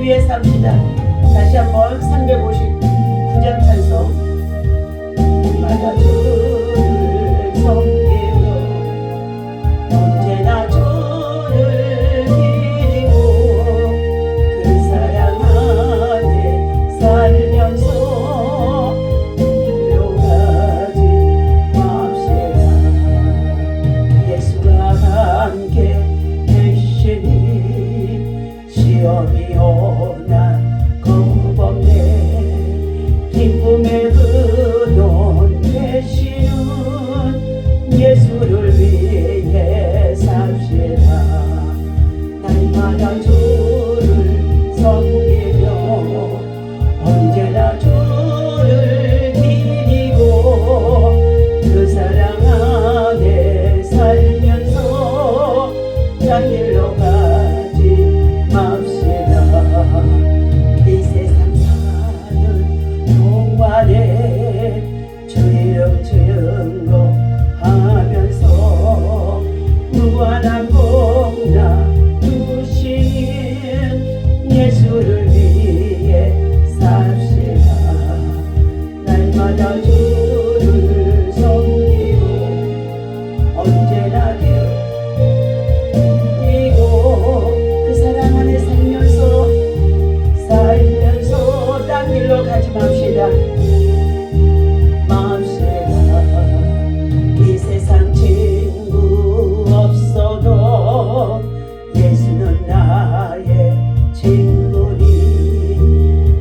위해 삽시다. 다시 한번 359장 찬송. 날마다 주를 섬기며 언제나 주를 기리고 그 사랑 안에 살면서 들어가지 맙시다. 예수가 함께 계시니 시험이 오나 겁없네. 기쁨의 근원 되시는 예수를 위해 삽시다. 날마다 주를 섬기며 언제나 주를 기리고 그 사랑 안에 살면서 딴 길로 가지 맙시다. 이 세상 사는 동안에 주 이름 증거하면서 무한한 복나 주신 예수를 위해 삽시다. 날마다 주를 섬기고 언제나 기리고 그 사랑 안에 살면서 딴 길로 가지 맙시다. 이 세상 친구 없어도 예수는 나의 친구니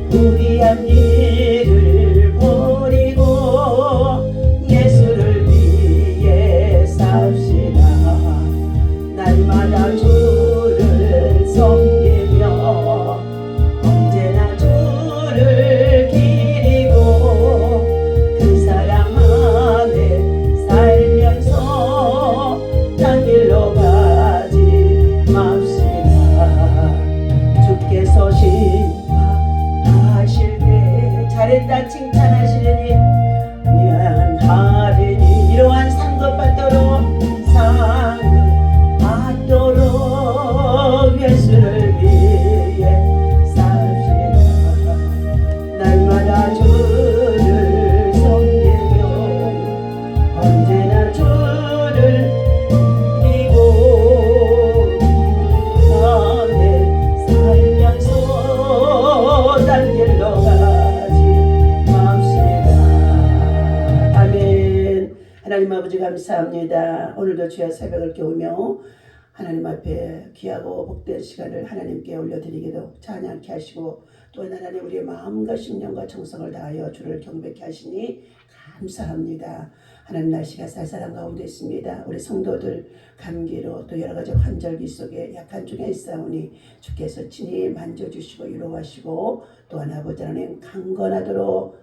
불의한 일을 버리고 예수를 위해 삽시다. 날마다 주를 섬기며 언제나 주를 기리고 그 사랑 안에 살면서 딴 길로 가지 맙시다. 주께서 심판하실 때 잘했다 칭찬하시려니 미안하리니 이러한 상급받도록 예수를 위해 삽시다. 날마다 주를 섬기며 언제나 주를 믿고 안에 살면서 딴 길로 가지 맙시다. 아멘. 하나님 아버지 감사합니다. 오늘도 주의 새벽을 깨우며 하나님 앞에 귀하고 복된 시간을 하나님께 올려드리기도 찬양케 하시고 또 하나님 우리의 마음과 심령과 정성을 다하여 주를 경배케 하시니 감사합니다. 하나님 날씨가 쌀쌀한 가운데 있습니다. 우리 성도들 감기로 또 여러 가지 환절기 속에 약한 중에 있사오니 주께서 친히 만져주시고 위로하시고 또한 아버지 하나님 강건하도록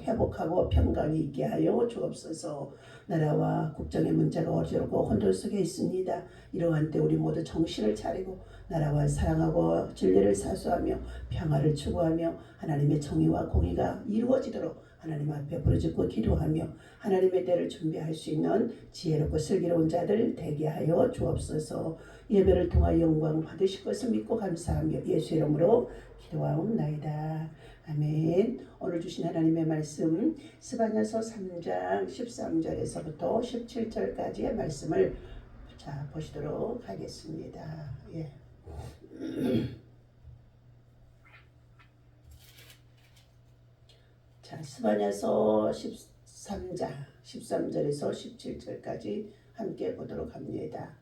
회복하고 평강이 있게 하여 주옵소서. 나라와 국정의 문제가 어지럽고 혼돈 속에 있습니다. 이러한 때 우리 모두 정신을 차리고 나라와 사랑하고 진리를 사수하며 평화를 추구하며 하나님의 정의와 공의가 이루어지도록 하나님 앞에 부르짖고 기도하며 하나님의 때를 준비할 수 있는 지혜롭고 슬기로운 자들 되게 하여 주옵소서. 예배를 통하여 영광 받으실 것을 믿고 감사하며 예수 이름으로 기도하옵나이다. 아멘. 오늘 주신 하나님의 말씀 스바냐서 3장 13절에서부터 17절까지의 말씀을 보시도록 하겠습니다. 예. 스바냐서 13장 13절에서 17절까지 함께 보도록 합니다.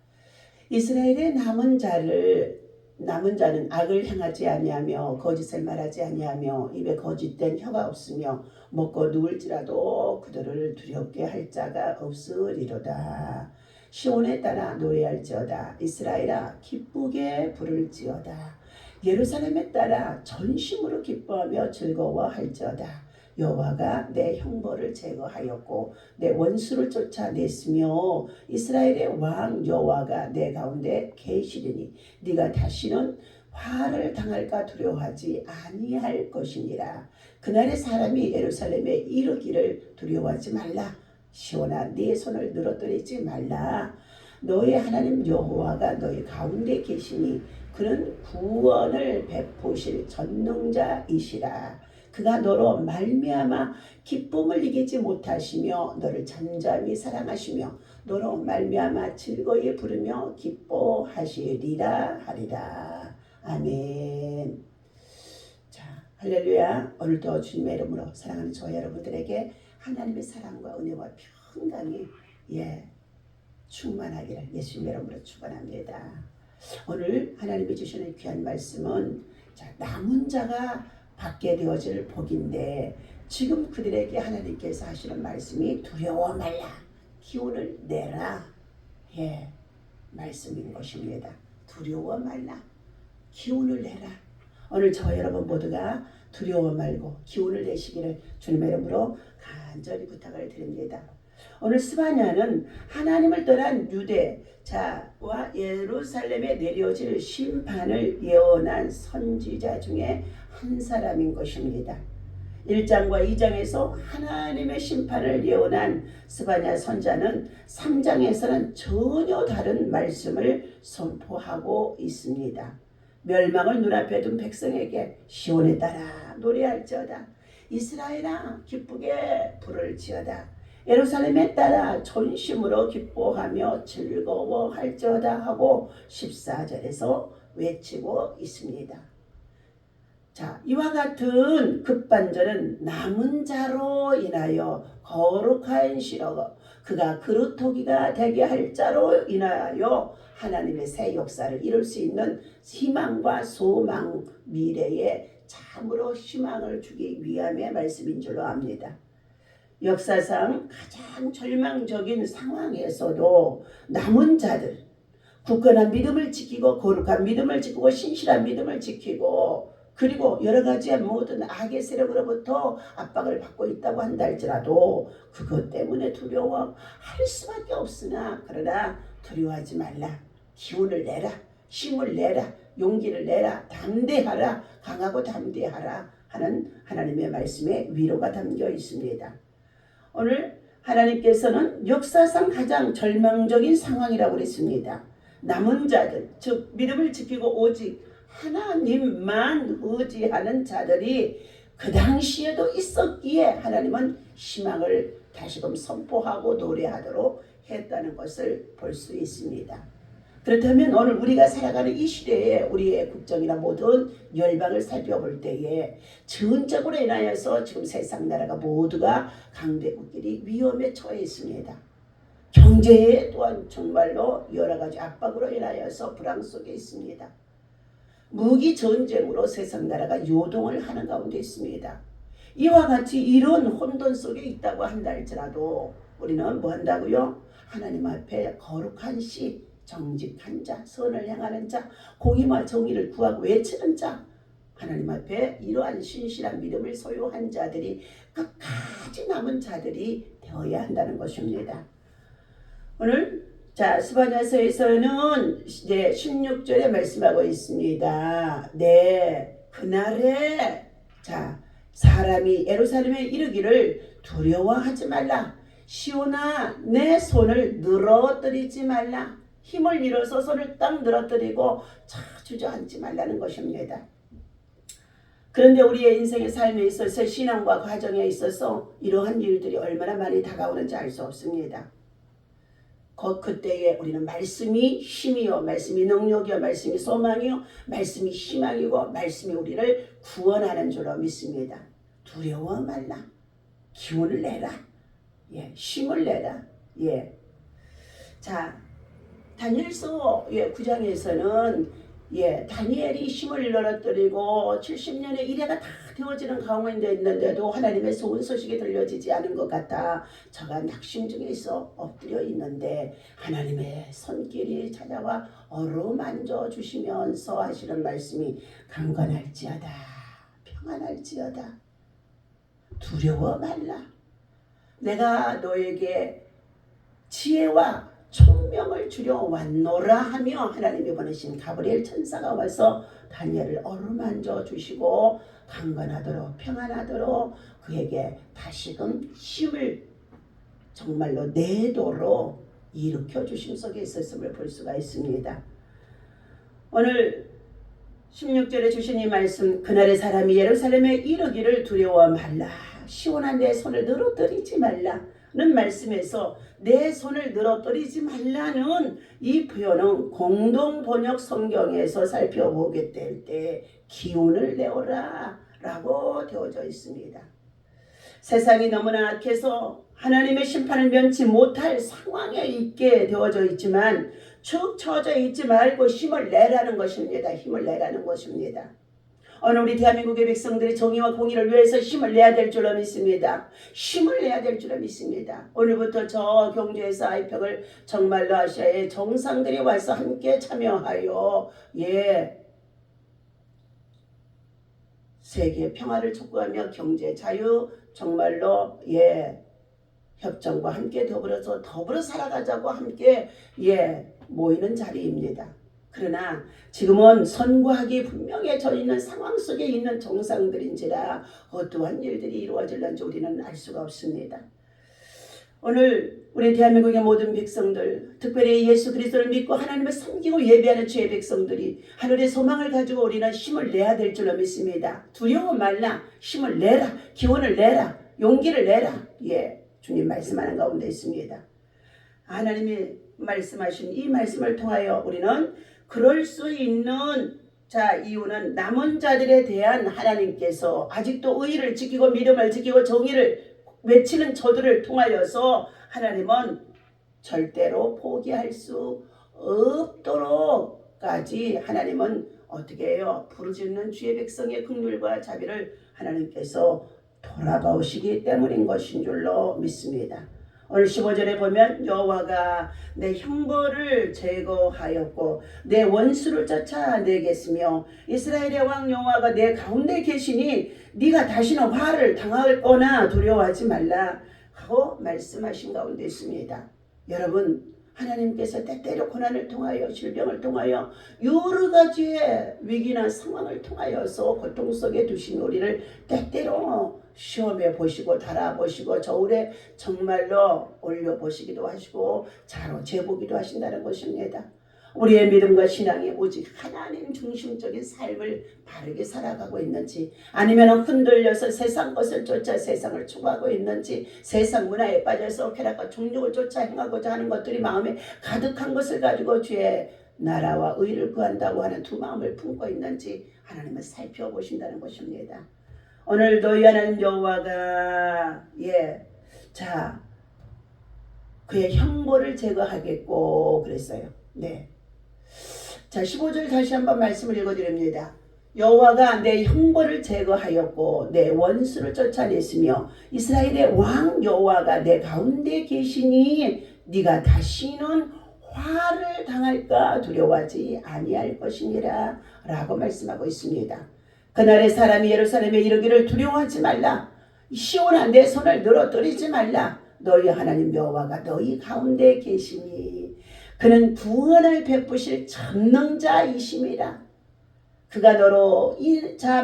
이스라엘의 남은 자는 악을 행하지 아니하며 거짓을 말하지 아니하며 입에 거짓된 혀가 없으며 먹고 누울지라도 그들을 두렵게 할 자가 없으리로다. 시온에 따라 노래할지어다. 이스라엘아 기쁘게 부를지어다. 예루살렘에 따라 전심으로 기뻐하며 즐거워할지어다. 여호와가 내 형벌을 제거하였고 내 원수를 쫓아냈으며 이스라엘의 왕 여호와가 내 가운데 계시리니 네가 다시는 화를 당할까 두려워하지 아니할 것이니라. 그날의 사람이 예루살렘에 이르기를 두려워하지 말라. 시온아 네 손을 늘어뜨리지 말라. 너의 하나님 여호와가 너희 가운데 계시니 그는 구원을 베푸실 전능자이시라. 그가 너로 말미암아 기쁨을 이기지 못하시며 너를 잠잠히 사랑하시며 너로 말미암아 즐거이 부르며 기뻐하시리라 하리라. 아멘. 자, 할렐루야. 오늘도 주님의 이름으로 사랑하는 저와 여러분들에게 하나님의 사랑과 은혜와 평강이 충만하기를 예수님의 이름으로 축원합니다. 오늘 하나님이 주시는 귀한 말씀은 남은 자가 받게 되어질 복인데, 지금 그들에게 하나님께서 하시는 말씀이 두려워 말라, 기운을 내라 말씀인 것입니다. 두려워 말라, 기운을 내라. 오늘 저 여러분 모두가 두려워 말고 기운을 내시기를 주님의 이름으로 간절히 부탁을 드립니다. 오늘 스바냐는 하나님을 떠난 유대자와 예루살렘에 내려질 심판을 예언한 선지자 중에 한 사람인 것입니다. 1장과 2장에서 하나님의 심판을 예언한 스바냐 선자는 3장에서는 전혀 다른 말씀을 선포하고 있습니다. 멸망을 눈앞에 둔 백성에게 시온에 따라 노래할지어다, 이스라엘아 기쁘게 부를지어다, 예루살렘에 따라 전심으로 기뻐하며 즐거워할지어다 하고 14절에서 외치고 있습니다. 자, 이와 같은 급반절은 남은 자로 인하여 거룩한 시로 그가 그루터기가 되게 할 자로 인하여 하나님의 새 역사를 이룰 수 있는 희망과 소망, 미래에 참으로 희망을 주기 위함의 말씀인 줄로 압니다. 역사상 가장 절망적인 상황에서도 남은 자들, 굳건한 믿음을 지키고 거룩한 믿음을 지키고 신실한 믿음을 지키고 그리고 여러 가지의 모든 악의 세력으로부터 압박을 받고 있다고 한다 할지라도 그것 때문에 두려워할 수밖에 없으나, 그러나 두려워하지 말라, 기운을 내라, 힘을 내라, 용기를 내라, 담대하라, 강하고 담대하라 하는 하나님의 말씀에 위로가 담겨 있습니다. 오늘 하나님께서는 역사상 가장 절망적인 상황이라고 그랬습니다. 남은 자들, 즉 믿음을 지키고 오직 하나님만 의지하는 자들이 그 당시에도 있었기에 하나님은 희망을 다시금 선포하고 노래하도록 했다는 것을 볼 수 있습니다. 그렇다면 오늘 우리가 살아가는 이 시대에 우리의 국정이나 모든 열방을 살펴볼 때에 전적으로 인하여서 지금 세상 나라가 모두가 강대국끼리 위험에 처해 있습니다. 경제에 또한 정말로 여러 가지 압박으로 인하여서 불황 속에 있습니다. 무기 전쟁으로 세상 나라가 요동을 하는 가운데 있습니다. 이와 같이 이런 혼돈 속에 있다고 한다 할지라도 우리는 뭐 한다고요? 하나님 앞에 거룩한 시, 정직한 자, 선을 행하는 자, 공의와 정의를 구하고 외치는 자, 하나님 앞에 이러한 신실한 믿음을 소유한 자들이 끝까지 남은 자들이 되어야 한다는 것입니다. 오늘 스바냐서에서는 이제 16절에 말씀하고 있습니다. 그날에 사람이 예루살렘에 이르기를 두려워하지 말라, 시온아 내 손을 늘어뜨리지 말라, 힘을 잃어서 손을 딱 늘어뜨리고 주저앉지 말라는 것입니다. 그런데 우리의 인생의 삶에 있어서 신앙과 과정에 있어서 이러한 일들이 얼마나 많이 다가오는지 알 수 없습니다. 그때에 우리는 말씀이 힘이요, 말씀이 능력이요, 말씀이 소망이요, 말씀이 희망이고 말씀이 우리를 구원하는 줄로 믿습니다. 두려워 말라, 기운을 내라, 힘을 내라. 다니엘서 9장에서는 다니엘이 힘을 늘어뜨리고 70년의 이래가 다 되어지는 가운데 있는데도 하나님의 좋은 소식이 들려지지 않은 것 같아 저가 낙심 중에 있어 엎드려 있는데 하나님의 손길이 찾아와 어루만져 주시면서 하시는 말씀이 강건할지어다, 평안할지어다, 두려워 말라, 내가 너에게 지혜와 총명을 주려 왔노라 하며 하나님이 보내신 가브리엘 천사가 와서 다니엘을 어루만져 주시고 강건하도록 평안하도록 그에게 다시금 힘을 정말로 내도록 일으켜 주심 속에 있었음을 볼 수가 있습니다. 오늘 16절에 주신 이 말씀, 그날의 사람이 예루살렘에 이르기를 두려워 말라, 시온아 내 손을 늘어뜨리지 말라는 말씀에서 내 손을 늘어뜨리지 말라는 이 표현은 공동 번역 성경에서 살펴보게 될 때 기운을 내어라 라고 되어져 있습니다. 세상이 너무나 악해서 하나님의 심판을 면치 못할 상황에 있게 되어져 있지만 축 처져 있지 말고 힘을 내라는 것입니다. 힘을 내라는 것입니다. 오늘 우리 대한민국의 백성들이 정의와 공의를 위해서 힘을 내야 될 줄로 믿습니다. 힘을 내야 될 줄로 믿습니다. 오늘부터 저 경주에서 아이팩을 정말로 아시아의 정상들이 와서 함께 참여하여 세계 평화를 촉구하며 경제 자유 정말로 협정과 함께 더불어 살아가자고 함께 모이는 자리입니다. 그러나 지금은 선고하기 분명해져 있는 상황 속에 있는 정상들인지라 어떠한 일들이 이루어질는지 우리는 알 수가 없습니다. 오늘 우리 대한민국의 모든 백성들, 특별히 예수 그리스도를 믿고 하나님을 섬기고 예배하는 주의 백성들이 하늘의 소망을 가지고 우리는 힘을 내야 될 줄로 믿습니다. 두려워 말라, 힘을 내라, 기원을 내라, 용기를 내라. 주님 말씀하는 가운데 있습니다. 하나님이 말씀하신 이 말씀을 통하여 우리는 그럴 수 있는 이유는 남은 자들에 대한 하나님께서 아직도 의를 지키고 믿음을 지키고 정의를 외치는 저들을 통하여서 하나님은 절대로 포기할 수 없도록까지 하나님은 어떻게 해요? 부르짖는 주의 백성의 긍휼과 자비를 하나님께서 돌아보시기 때문인 것인 줄로 믿습니다. 오늘 15절에 보면 여호와가 내 형벌을 제거하였고 내 원수를 쫓아내겠으며 이스라엘의 왕 여호와가 내 가운데 계시니 네가 다시는 화를 당할 거나 두려워하지 말라 하고 말씀하신 가운데 있습니다. 여러분, 하나님께서 때때로 고난을 통하여 질병을 통하여 여러 가지의 위기나 상황을 통하여서 고통 속에 두신 우리를 때때로 시험해 보시고 달아보시고 저울에 정말로 올려보시기도 하시고 자로 재보기도 하신다는 것입니다. 우리의 믿음과 신앙이 오직 하나님 중심적인 삶을 바르게 살아가고 있는지, 아니면 흔들려서 세상 것을 쫓아 세상을 추구하고 있는지, 세상 문화에 빠져서 쾌락과 종욕을 쫓아 행하고자 하는 것들이 마음에 가득한 것을 가지고 주의 나라와 의를 구한다고 하는 두 마음을 품고 있는지 하나님은 살펴보신다는 것입니다. 오늘 너희 하나님 여호와가 그의 형벌을 제거하겠고 그랬어요. 15절 다시 한번 말씀을 읽어드립니다. 여호와가 내 형벌을 제거하였고 내 원수를 쫓아냈으며 이스라엘의 왕 여호와가 내 가운데 계시니 네가 다시는 화를 당할까 두려워하지 아니할 것이니라 라고 말씀하고 있습니다. 그날의 사람이 예루살렘에 이르기를 두려워하지 말라, 시온아 내 손을 늘어뜨리지 말라, 너희 하나님 여호와가 너희 가운데 계시니 그는 구원을 베푸실 전능자이심이라. 그가 너로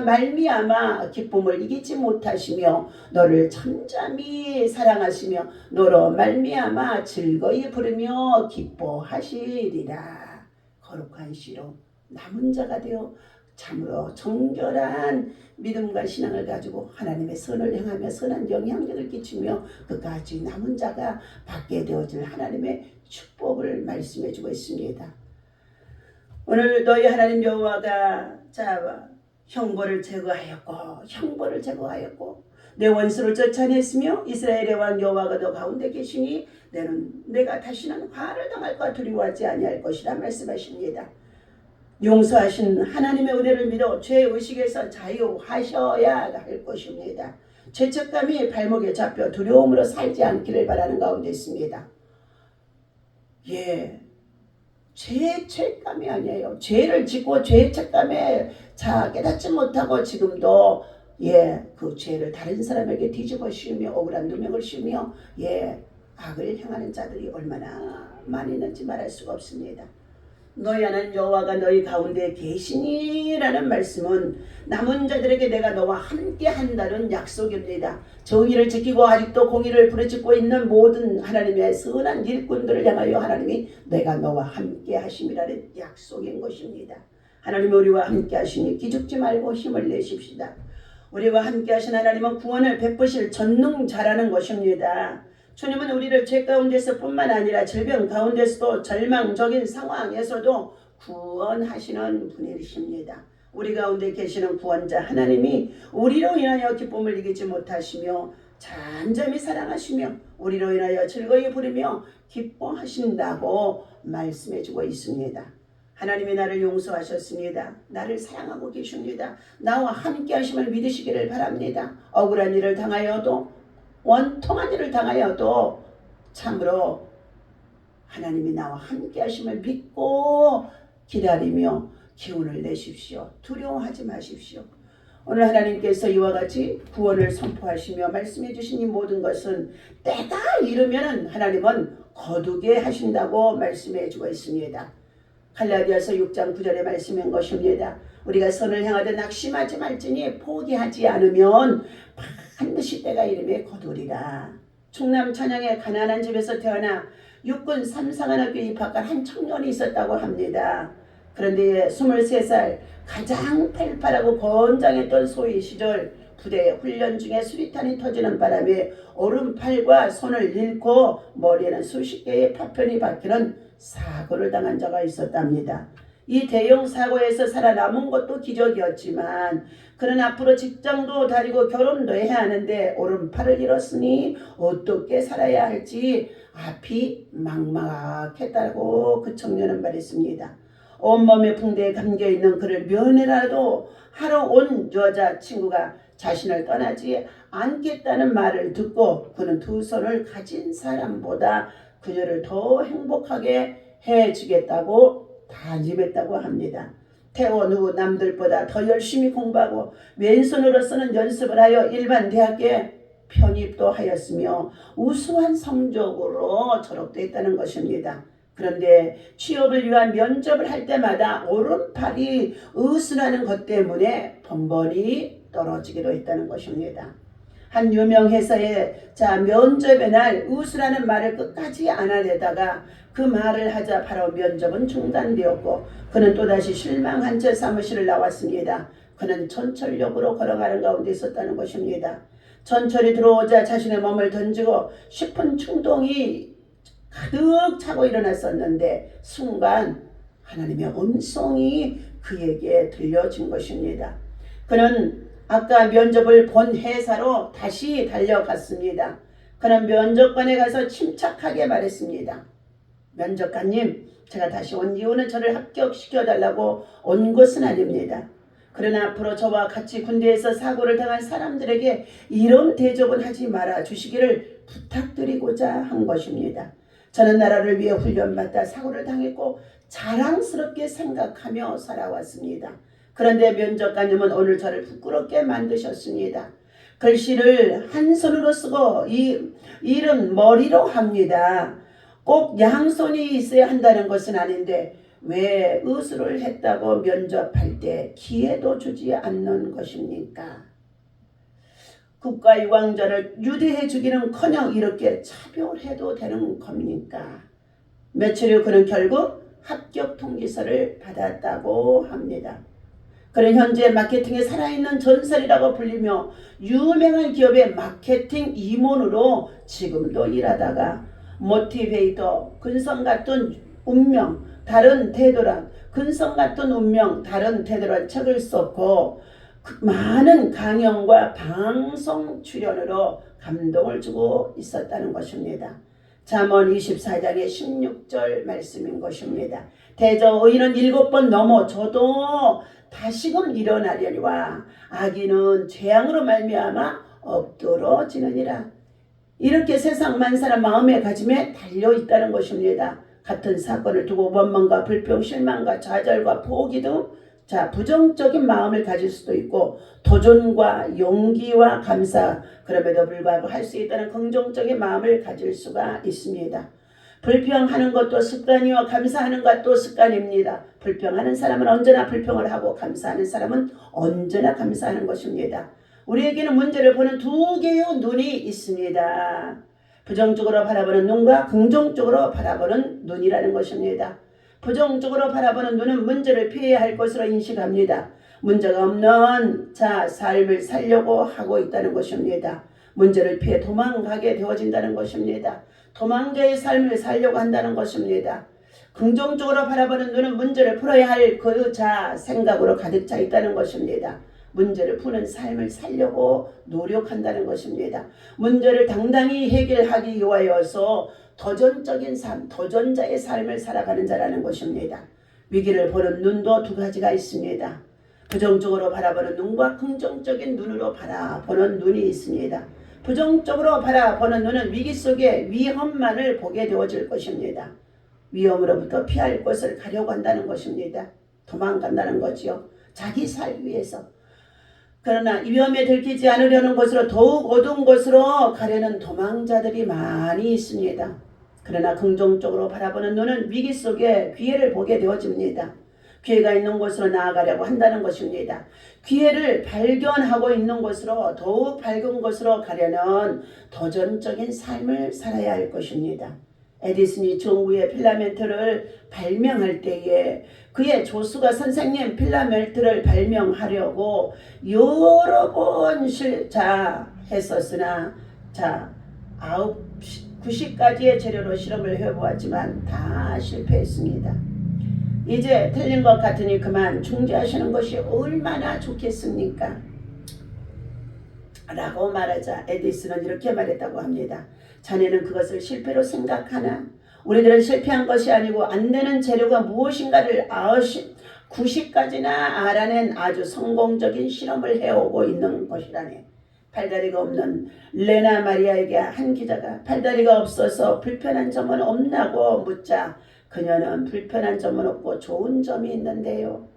말미암아 기쁨을 이기지 못하시며 너를 잠잠히 사랑하시며 너로 말미암아 즐거이 부르며 기뻐하시리라. 거룩한 시로 남은 자가 되어 참으로 정결한 믿음과 신앙을 가지고 하나님의 선을 행하며 선한 영향력을 끼치며 끝까지 남은 자가 받게 되어질 하나님의 축복을 말씀해 주고 있습니다. 오늘 너희 하나님 여호와가 형벌을 제거하였고 내 원수를 쫓아냈으며 이스라엘의 왕 여호와가 너 가운데 계시니 내가 다시는 화를 당할까 두려워하지 아니할 것이라 말씀하십니다. 용서하신 하나님의 은혜를 믿어 죄의식에서 자유하셔야 할 것입니다. 죄책감이 발목에 잡혀 두려움으로 살지 않기를 바라는 가운데 있습니다. 죄책감이 아니에요. 죄를 짓고 죄책감에 깨닫지 못하고 지금도 그 죄를 다른 사람에게 뒤집어 씌우며 억울한 누명을 씌우며 악을 행하는 자들이 얼마나 많이 있는지 말할 수가 없습니다. 너희 하나님 여호와가 너희 가운데 계시니라는 말씀은 남은 자들에게 내가 너와 함께 한다는 약속입니다. 정의를 지키고 아직도 공의를 부르짖고 있는 모든 하나님의 선한 일꾼들을 향하여 하나님이 내가 너와 함께 하심이라는 약속인 것입니다. 하나님이 우리와 함께 하시니 기죽지 말고 힘을 내십시다. 우리와 함께 하신 하나님은 구원을 베푸실 전능자라는 것입니다. 주님은 우리를 죄 가운데서 뿐만 아니라 질병 가운데서도 절망적인 상황에서도 구원하시는 분이십니다. 우리 가운데 계시는 구원자 하나님이 우리로 인하여 기쁨을 이기지 못하시며 잠잠히 사랑하시며 우리로 인하여 즐거이 부르며 기뻐하신다고 말씀해주고 있습니다. 하나님이 나를 용서하셨습니다. 나를 사랑하고 계십니다. 나와 함께 하심을 믿으시기를 바랍니다. 억울한 일을 당하여도 원통한 일을 당하여도 참으로 하나님이 나와 함께 하심을 믿고 기다리며 기운을 내십시오. 두려워하지 마십시오. 오늘 하나님께서 이와 같이 구원을 선포하시며 말씀해 주신 이 모든 것은 때가 이르면 하나님은 거두게 하신다고 말씀해 주고 있습니다. 갈라디아서 6장 9절의 말씀인 것입니다. 우리가 선을 향하되 낙심하지 말지니 포기하지 않으면 반드시 때가 이름에 거두리라. 충남 천양의 가난한 집에서 태어나 육군 3상한학교 입학한 한 청년이 있었다고 합니다. 그런데 23살 가장 팔팔하고 건장했던 소위 시절 부대 훈련 중에 수리탄이 터지는 바람에 오른팔과 손을 잃고 머리에는 수십 개의 파편이 박히는 사고를 당한 자가 있었답니다. 이 대형 사고에서 살아남은 것도 기적이었지만 그는 앞으로 직장도 다니고 결혼도 해야 하는데 오른팔을 잃었으니 어떻게 살아야 할지 앞이 막막했다고 그 청년은 말했습니다. 온몸에 붕대에 감겨있는 그를 면회라도 하러 온 여자친구가 자신을 떠나지 않겠다는 말을 듣고 그는 두 손을 가진 사람보다 그녀를 더 행복하게 해주겠다고 다짐했다고 합니다. 퇴원 후 남들보다 더 열심히 공부하고 왼손으로서는 연습을 하여 일반 대학에 편입도 하였으며 우수한 성적으로 졸업도 했다는 것입니다. 그런데 취업을 위한 면접을 할 때마다 오른팔이 으스라는 것 때문에 번번이 떨어지기도 했다는 것입니다. 한 유명 회사의 면접의 날 으스라는 말을 끝까지 안 하려다가 그 말을 하자 바로 면접은 중단되었고 그는 또다시 실망한 채 사무실을 나왔습니다. 그는 천철역으로 걸어가는 가운데 있었다는 것입니다. 전철이 들어오자 자신의 몸을 던지고 싶은 충동이 가득 차고 일어났었는데 순간 하나님의 음성이 그에게 들려진 것입니다. 그는 아까 면접을 본 회사로 다시 달려갔습니다. 그는 면접관에 가서 침착하게 말했습니다. 면접관님, 제가 다시 온 이유는 저를 합격시켜달라고 온 것은 아닙니다. 그러나 앞으로 저와 같이 군대에서 사고를 당한 사람들에게 이런 대접은 하지 말아 주시기를 부탁드리고자 한 것입니다. 저는 나라를 위해 훈련받다 사고를 당했고 자랑스럽게 생각하며 살아왔습니다. 그런데 면접관님은 오늘 저를 부끄럽게 만드셨습니다. 글씨를 한 손으로 쓰고 이 일은 머리로 합니다. 꼭 양손이 있어야 한다는 것은 아닌데 왜 의술을 했다고 면접할 때 기회도 주지 않는 것입니까? 국가 유공자를 유대해 주기는커녕 이렇게 차별해도 되는 겁니까? 며칠 후 그는 결국 합격 통지서를 받았다고 합니다. 그는 현재 마케팅에 살아있는 전설이라고 불리며 유명한 기업의 마케팅 임원으로 지금도 일하다가 모티베이터, 근성 같은 운명, 다른 태도란, 근성 같은 운명, 다른 태도란 책을 썼고 많은 강연과 방송 출연으로 감동을 주고 있었다는 것입니다. 잠언 24장의 16절 말씀인 것입니다. 대저 의인은 7번 넘어져도 다시금 일어나려니와 악인은 재앙으로 말미암아 엎드러지느니라. 이렇게 세상 만사는 마음의 가짐에 달려있다는 것입니다. 같은 사건을 두고 원망과 불평, 실망과 좌절과 포기 등 부정적인 마음을 가질 수도 있고 도전과 용기와 감사, 그럼에도 불구하고 할 수 있다는 긍정적인 마음을 가질 수가 있습니다. 불평하는 것도 습관이요 감사하는 것도 습관입니다. 불평하는 사람은 언제나 불평을 하고 감사하는 사람은 언제나 감사하는 것입니다. 우리에게는 문제를 보는 두 개의 눈이 있습니다. 부정적으로 바라보는 눈과 긍정적으로 바라보는 눈이라는 것입니다. 부정적으로 바라보는 눈은 문제를 피해야 할 것으로 인식합니다. 문제가 없는 삶을 살려고 하고 있다는 것입니다. 문제를 피해 도망가게 되어진다는 것입니다. 도망자의 삶을 살려고 한다는 것입니다. 긍정적으로 바라보는 눈은 문제를 풀어야 할 그 생각으로 가득 차 있다는 것입니다. 문제를 푸는 삶을 살려고 노력한다는 것입니다. 문제를 당당히 해결하기 위하여서 도전적인 삶, 도전자의 삶을 살아가는 자라는 것입니다. 위기를 보는 눈도 두 가지가 있습니다. 부정적으로 바라보는 눈과 긍정적인 눈으로 바라보는 눈이 있습니다. 부정적으로 바라보는 눈은 위기 속에 위험만을 보게 되어질 것입니다. 위험으로부터 피할 것을 가려고 한다는 것입니다. 도망간다는 거지요. 자기 살 위해서. 그러나 위험에 들키지 않으려는 것으로 더욱 어두운 곳으로 가려는 도망자들이 많이 있습니다. 그러나 긍정적으로 바라보는 눈은 위기 속에 기회를 보게 되어집니다. 기회가 있는 곳으로 나아가려고 한다는 것입니다. 기회를 발견하고 있는 곳으로 더욱 밝은 곳으로 가려는 도전적인 삶을 살아야 할 것입니다. 에디슨이 전구의 필라멘트를 발명할 때에 그의 조수가 선생님 필라멘트를 발명하려고 여러 번 했었으나 90가지의 재료로 실험을 해보았지만 다 실패했습니다. 이제 틀린 것 같으니 그만 중지하시는 것이 얼마나 좋겠습니까? 라고 말하자 에디슨은 이렇게 말했다고 합니다. 자네는 그것을 실패로 생각하나? 우리들은 실패한 것이 아니고 안 되는 재료가 무엇인가를 90가지나 알아낸 아주 성공적인 실험을 해오고 있는 것이라네. 팔다리가 없는 레나 마리아에게 한 기자가 팔다리가 없어서 불편한 점은 없나고 묻자 그녀는 불편한 점은 없고 좋은 점이 있는데요.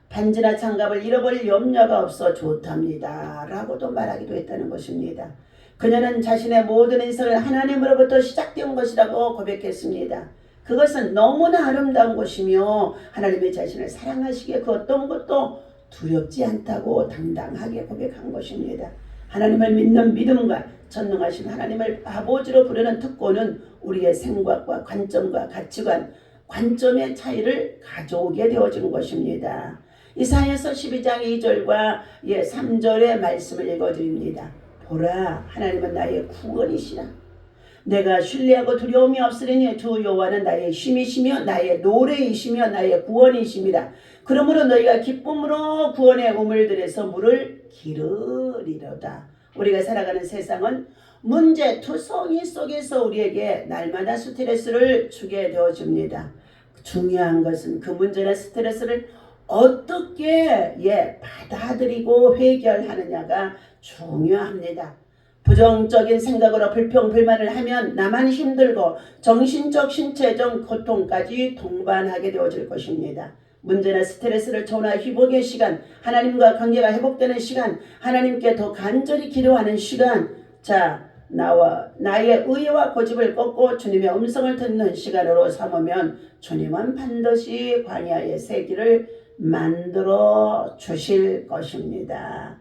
반지나 장갑을 잃어버릴 염려가 없어 좋답니다. 라고도 말하기도 했다는 것입니다. 그녀는 자신의 모든 인생을 하나님으로부터 시작된 것이라고 고백했습니다. 그것은 너무나 아름다운 것이며 하나님의 자신을 사랑하시기에 그 어떤 것도 두렵지 않다고 당당하게 고백한 것입니다. 하나님을 믿는 믿음과 전능하신 하나님을 아버지로 부르는 특권은 우리의 생각과 관점과 가치관, 관점의 차이를 가져오게 되어진 것입니다. 이사야서 12장 2절과 3절의 말씀을 읽어드립니다. 보라, 하나님은 나의 구원이시라. 내가 신뢰하고 두려움이 없으리니 주 여호와는 나의 힘이시며 나의 노래이시며 나의 구원이심이라. 그러므로 너희가 기쁨으로 구원의 우물들에서 물을 기르리로다. 우리가 살아가는 세상은 문제 투성이 속에서 우리에게 날마다 스트레스를 주게 되어집니다. 중요한 것은 그 문제나 스트레스를 어떻게 받아들이고 해결하느냐가 중요합니다. 부정적인 생각으로 불평불만을 하면 나만 힘들고 정신적 신체적 고통까지 동반하게 되어질 것입니다. 문제나 스트레스를 초나 회복의 시간, 하나님과 관계가 회복되는 시간, 하나님께 더 간절히 기도하는 시간, 나의 의와 고집을 꺾고 주님의 음성을 듣는 시간으로 삼으면 주님은 반드시 광야의 새 길을 만들어 주실 것입니다.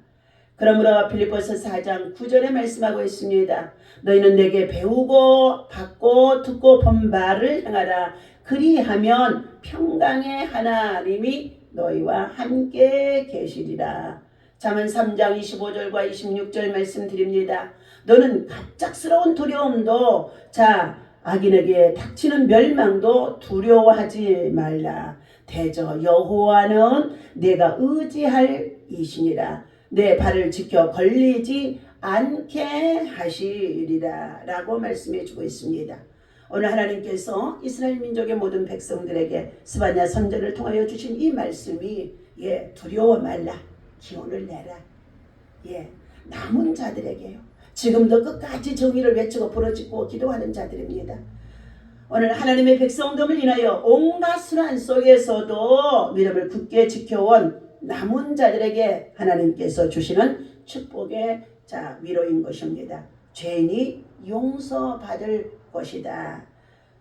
그러므로 빌립보서 4장 9절에 말씀하고 있습니다. 너희는 내게 배우고 받고 듣고 본 바를 행하라. 그리하면 평강의 하나님이 너희와 함께 계시리라. 잠언 3장 25절과 26절 말씀드립니다. 너는 갑작스러운 두려움도 악인에게 닥치는 멸망도 두려워하지 말라. 대저 여호와는 내가 의지할 이시니라. 내 발을 지켜 걸리지 않게 하시리라 라고 말씀해 주고 있습니다. 오늘 하나님께서 이스라엘 민족의 모든 백성들에게 스바냐 선지자를 통하여 주신 이 말씀이 두려워 말라, 기운을 내라, 남은 자들에게요. 지금도 끝까지 정의를 외치고 부르짖고 기도하는 자들입니다. 오늘 하나님의 백성됨을 인하여 온갖 순환 속에서도 믿음을 굳게 지켜온 남은 자들에게 하나님께서 주시는 축복의 위로인 것입니다. 죄인이 용서받을 것이다.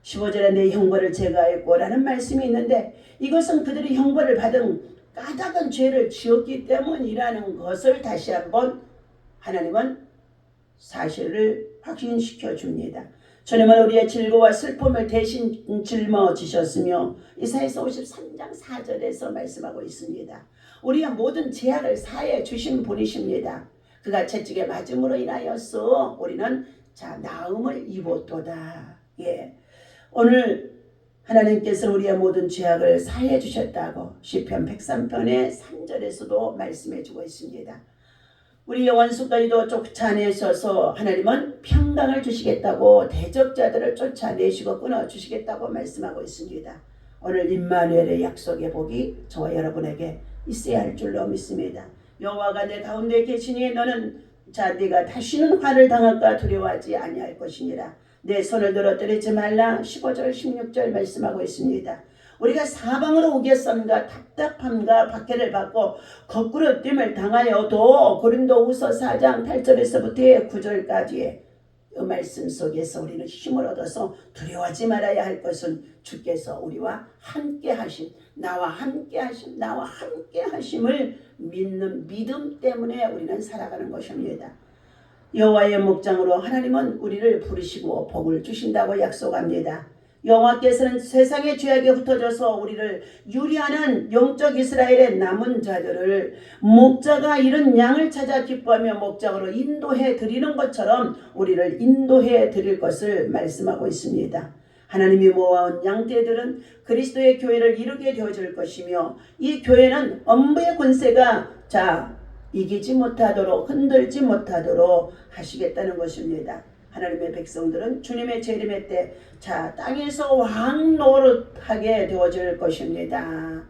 15절에 내 형벌을 제거하였고 라는 말씀이 있는데, 이것은 그들이 형벌을 받은 까닭은 죄를 지었기 때문이라는 것을 다시 한번 하나님은 사실을 확인시켜 줍니다. 주님은 우리의 질고와 슬픔을 대신 짊어지셨으며 이사야서 53장 4절에서 말씀하고 있습니다. 우리의 모든 죄악을 사해 주신 분이십니다. 그가 채찍에 맞음으로 인하여서 우리는 나음을 입었도다. 예. 오늘 하나님께서 우리의 모든 죄악을 사해 주셨다고 시편 103편의 3절에서도 말씀해 주고 있습니다. 우리의 원수까지도 쫓아내셔서 하나님은 평강을 주시겠다고 대적자들을 쫓아내시고 끊어주시겠다고 말씀하고 있습니다. 오늘 임마누엘의 약속의 복이 저와 여러분에게 있어야 할 줄로 믿습니다. 여호와가 내 가운데 계시니 너는 네가 다시는 화를 당할까 두려워하지 아니할 것이니라. 내 손을 들어 때리지 말라. 15절 16절 말씀하고 있습니다. 우리가 사방으로 우겨쌈과 답답함과 박해를 받고 거꾸로 됨을 당하여도 고린도후서 4장 8절에서부터 9절까지의 이 말씀 속에서 우리는 힘을 얻어서 두려워하지 말아야 할 것은 주께서 우리와 함께 하신, 나와 함께 하심을 믿는 믿음 때문에 우리는 살아가는 것입니다. 여호와의 목장으로 하나님은 우리를 부르시고 복을 주신다고 약속합니다. 여호와께서는 세상의 죄악에 흩어져서 우리를 유리하는 영적 이스라엘의 남은 자들을 목자가 잃은 양을 찾아 기뻐하며 목장으로 인도해 드리는 것처럼 우리를 인도해 드릴 것을 말씀하고 있습니다. 하나님이 모아온 양떼들은 그리스도의 교회를 이루게 되어질 것이며, 이 교회는 엄부의 권세가 이기지 못하도록, 흔들지 못하도록 하시겠다는 것입니다. 하나님의 백성들은 주님의 재림의 때 땅에서 왕노릇하게 되어질 것입니다.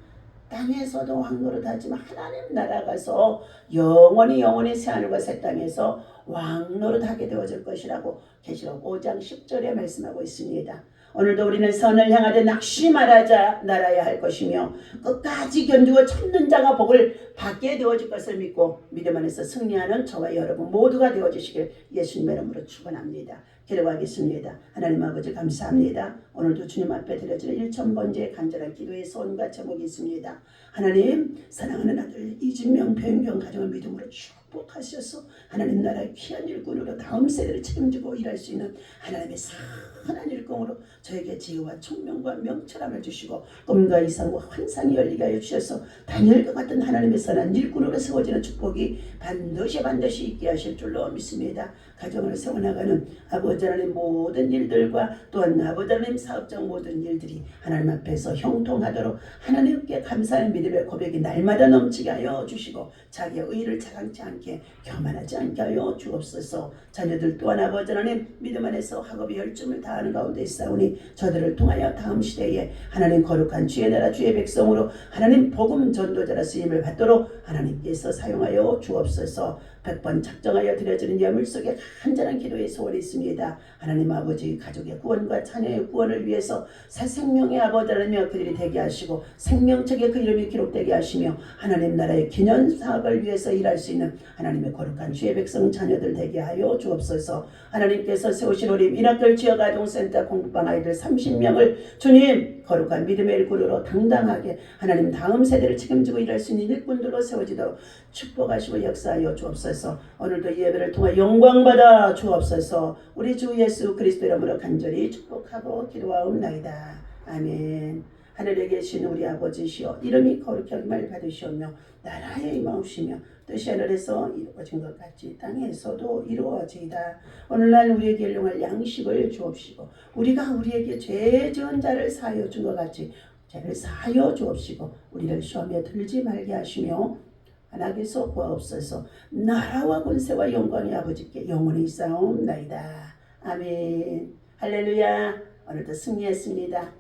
땅에서도 왕노릇하지만 하나님 나라 가서 영원히 새하늘과 새 땅에서 왕노릇하게 되어질 것이라고 계시록 5장 10절에 말씀하고 있습니다. 오늘도 우리는 선을 향하되 낙심 말아야 할 것이며 끝까지 견디고 참는 자가 복을 받게 되어질 것을 믿고 믿음 안에서 승리하는 저와 여러분 모두가 되어주시길 예수님의 이름으로 축원합니다. 기도하겠습니다. 하나님 아버지 감사합니다. 오늘도 주님 앞에 드려지는 1000번째 간절한 기도의 소원과 제목이 있습니다. 하나님, 사랑하는 아들 이진명 변경 가정을 믿음으로 축복하셔서 하나님 나라의 귀한 일꾼으로 다음 세대를 책임지고 일할 수 있는 하나님의 선한 일꾼으로 저에게 지혜와 총명과 명철함을 주시고 꿈과 이상과 환상이 열리게 하여 주셔서 다니엘과 같은 하나님의 선한 일꾼으로 세워지는 축복이 반드시 있게 하실 줄로 믿습니다. 가정을 세워나가는 아버지 하나님 모든 일들과 또한 아버지 하나님 사업적 모든 일들이 하나님 앞에서 형통하도록 하나님께 감사하는 믿음의 고백이 날마다 넘치게 하여 주시고 자기의 의를 자랑치 않게 교만하지 않게 하여 주옵소서. 자녀들 또한 아버지 하나님 믿음 안에서 학업의 열정을 다하는 가운데 있사오니 저들을 통하여 다음 시대에 하나님 거룩한 주의 나라 주의 백성으로 하나님 복음 전도자라 쓰임을 받도록 하나님께서 사용하여 주옵소서. 100번 작정하여 드려지는 예물 속에 간절한 기도의 소원이 있습니다. 하나님 아버지 가족의 구원과 자녀의 구원을 위해서 새 생명의 아버지라며 그들이 되게 하시고 생명책에 그 이름이 기록되게 하시며 하나님 나라의 기념 사업을 위해서 일할 수 있는 하나님의 거룩한 주의 백성 자녀들 되게 하여 주옵소서. 하나님께서 세우신 우리 미라클 지역아동센터 공부방 아이들 30명을 주님 거룩한 믿음의 일꾼으로 당당하게 하나님 다음 세대를 책임지고 일할 수 있는 일꾼들로 세워지도록 축복하시고 역사하여 주옵소서. 오늘도 예배를 통해 영광받아 주옵소서. 우리 주 예수 그리스도 이름으로 간절히 축복하고 기도하옵나이다. 아멘. 하늘에 계신 우리 아버지시여, 이름이 거룩히 여김을 받으시오며 나라의 임하옵시며 뜻이 하늘에서 이루어진 것 같이 땅에서도 이루어지이다. 오늘날 우리에게 일용할 양식을 주옵시고 우리가 우리에게 죄 지은 자를 사하여 준 것 같이 죄를 사하여 주옵시고 우리를 시험에 들지 말게 하시며 하나님께서 구하옵소서. 나라와 권세와 영광이 아버지께 영원히 있사옵나이다. 아멘. 할렐루야. 오늘도 승리했습니다.